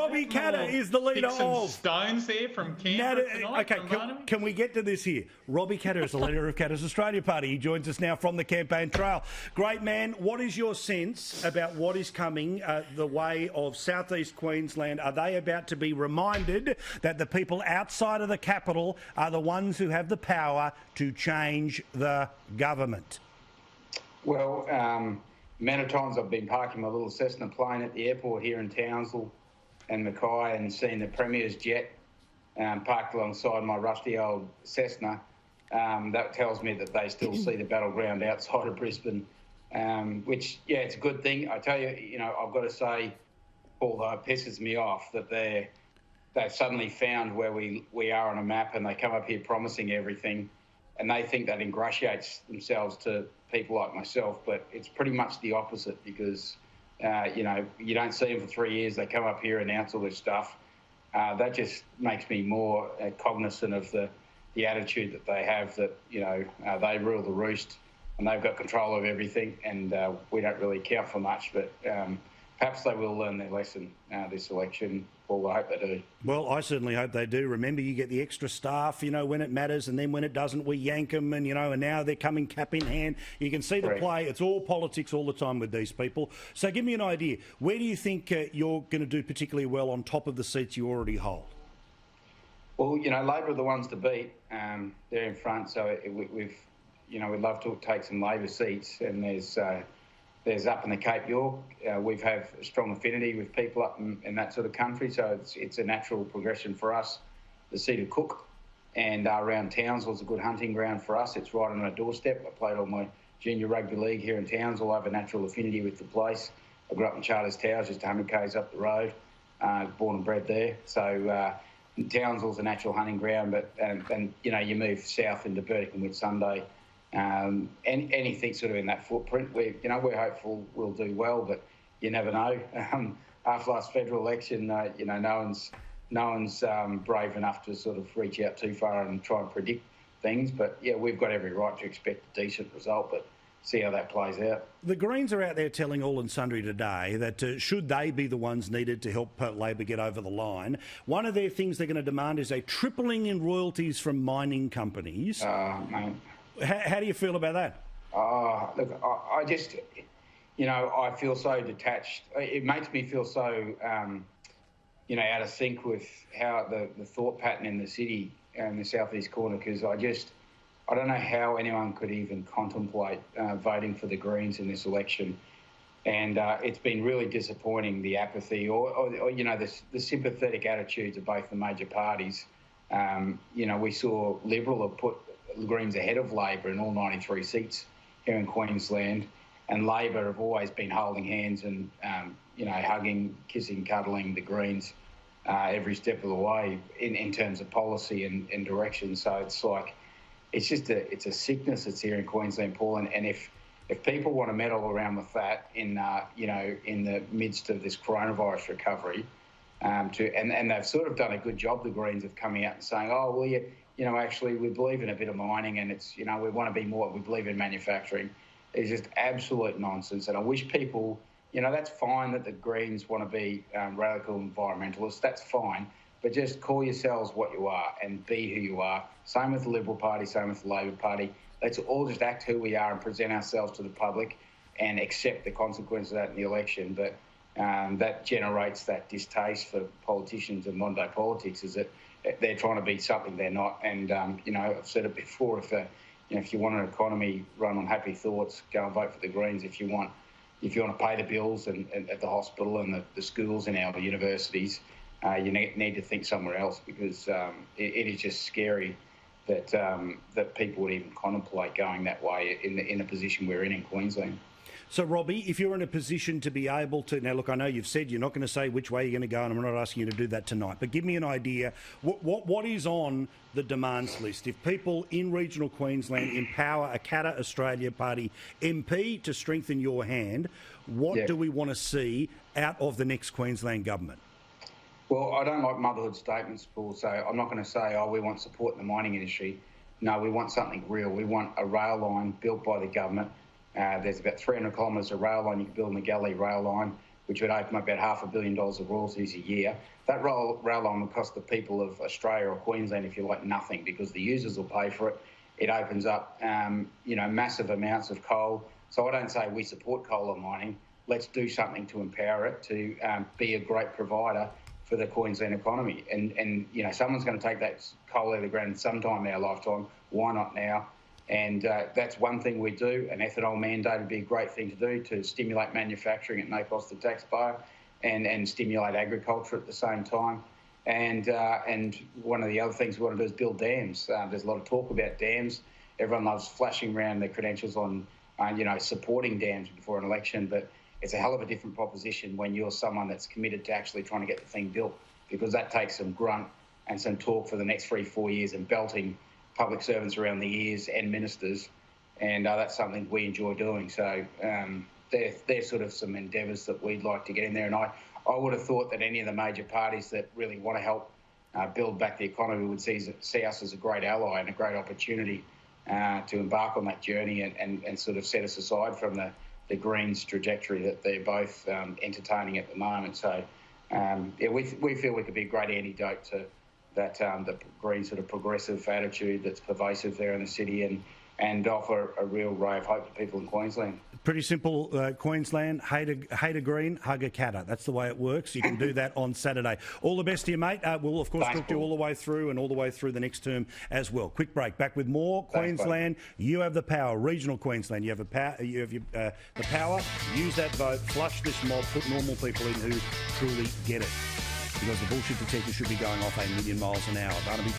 Robbie Katter is the leader pick some of... stones there from Canberra tonight. Okay, can we get to this here? Robbie Katter is the leader of Katter's Australia Party. He joins us now from the campaign trail. Great man. What is your sense about what is coming the way of southeast Queensland? Are they about to be reminded that the people outside of the capital are the ones who have the power to change the government? Well, amount of times I've been parking my little Cessna plane at the airport here in Townsville and Mackay and seeing the Premier's jet parked alongside my rusty old Cessna. That tells me that they still see the battleground outside of Brisbane, which, yeah, it's a good thing. I tell you, I've got to say, although it pisses me off that they've suddenly found where we are on a map and they come up here promising everything and they think that ingratiates themselves to people like myself, but it's pretty much the opposite because, you don't see them for 3 years. They come up here and announce all this stuff. That just makes me more cognizant of the attitude that they have that, they rule the roost and they've got control of everything and we don't really count for much, but perhaps they will learn their lesson this election. Well, I hope they do. Well, I certainly hope they do. Remember, you get the extra staff, when it matters, and then when it doesn't, we yank them, and, and now they're coming cap in hand. You can see the play. It's all politics all the time with these people. So give me an idea. Where do you think you're going to do particularly well on top of the seats you already hold? Well, Labor are the ones to beat. They're in front, so we'd love to take some Labor seats, and there's up in the Cape York. We've had a strong affinity with people up in that sort of country, so it's a natural progression for us. The seat of Cook and around Townsville is a good hunting ground for us. It's right on our doorstep. I played all my junior rugby league here in Townsville. I have a natural affinity with the place. I grew up in Charters Towers, just 100 k's up the road. Born and bred there. So Townsville's a natural hunting ground, but you move south into Burdekin Whitsunday. Anything sort of in that footprint, we're hopeful we'll do well, but you never know. After last federal election, no one's brave enough to sort of reach out too far and try and predict things. But yeah, we've got every right to expect a decent result, but see how that plays out. The Greens are out there telling all and sundry today that should they be the ones needed to help Labor get over the line, one of their things they're going to demand is a tripling in royalties from mining companies. Mate. How do you feel about that? Look, I just, I feel so detached. It makes me feel so, out of sync with how the thought pattern in the city and the southeast corner, because I don't know how anyone could even contemplate voting for the Greens in this election. And it's been really disappointing, the apathy or the sympathetic attitudes of both the major parties. We saw Liberal have put the Greens ahead of Labor in all 93 seats here in Queensland, and Labor have always been holding hands and, hugging, kissing, cuddling the Greens every step of the way in terms of policy and direction. So it's like, it's a sickness that's here in Queensland, Paul, and if people want to meddle around with that in the midst of this coronavirus recovery, and they've sort of done a good job, the Greens, of coming out and saying, oh, well, actually, we believe in a bit of mining and it's, we want to be more, we believe in manufacturing. It's just absolute nonsense. And I wish people, that's fine that the Greens want to be radical environmentalists. That's fine. But just call yourselves what you are and be who you are. Same with the Liberal Party, same with the Labor Party. Let's all just act who we are and present ourselves to the public and accept the consequences of that in the election. But that generates that distaste for politicians and modern-day politics, is that they're trying to be something they're not. And, I've said it before, if you want an economy run on happy thoughts, go and vote for the Greens. If you want to pay the bills and at the hospital and the schools and our universities, you need to think somewhere else, because it is just scary that people would even contemplate going that way in the position we're in Queensland. So, Robbie, if you're in a position to be able to... Now, look, I know you've said you're not going to say which way you're going to go, and I'm not asking you to do that tonight, but give me an idea. What is on the demands list? If people in regional Queensland empower a Katter Australia Party MP to strengthen your hand, what do we want to see out of the next Queensland government? Well, I don't like motherhood statements, Paul, so I'm not going to say, we want support in the mining industry. No, we want something real. We want a rail line built by the government. There's about 300 kilometres of rail line you can build in the Galilee rail line. which would open up about $500 million of royalties a year. That rail line would cost the people of Australia or Queensland, if you like, nothing, because the users will pay for it. It opens up, massive amounts of coal. So I don't say we support coal mining. Let's do something to empower it to be a great provider for the Queensland economy. And someone's going to take that coal out of the ground sometime in our lifetime. Why not now? And that's one thing we do. An ethanol mandate would be a great thing to do to stimulate manufacturing at no cost to the taxpayer and stimulate agriculture at the same time. And one of the other things we want to do is build dams. There's a lot of talk about dams. Everyone loves flashing around their credentials on, supporting dams before an election, but it's a hell of a different proposition when you're someone that's committed to actually trying to get the thing built, because that takes some grunt and some talk for the next 3-4 years and belting public servants around the ears and ministers, and that's something we enjoy doing. So they're sort of some endeavours that we'd like to get in there, and I would have thought that any of the major parties that really want to help build back the economy would see us as a great ally and a great opportunity to embark on that journey and sort of set us aside from the Greens trajectory that they're both entertaining at the moment. So we feel we could be a great antidote to that the Green sort of progressive attitude that's pervasive there in the city, and offer a real ray of hope to people in Queensland. Pretty simple, Queensland, hate a Green, hug a Catter. That's the way it works. You can do that on Saturday. All the best to you, mate. We'll, of course, talk to you all the way through and all the way through the next term as well. Quick break. Back with more. Thanks, Queensland, you have the power. Regional Queensland, you have the power. Use that vote. Flush this mob. Put normal people in who truly get it. Because the bullshit detector should be going off 1 million miles an hour. Barnaby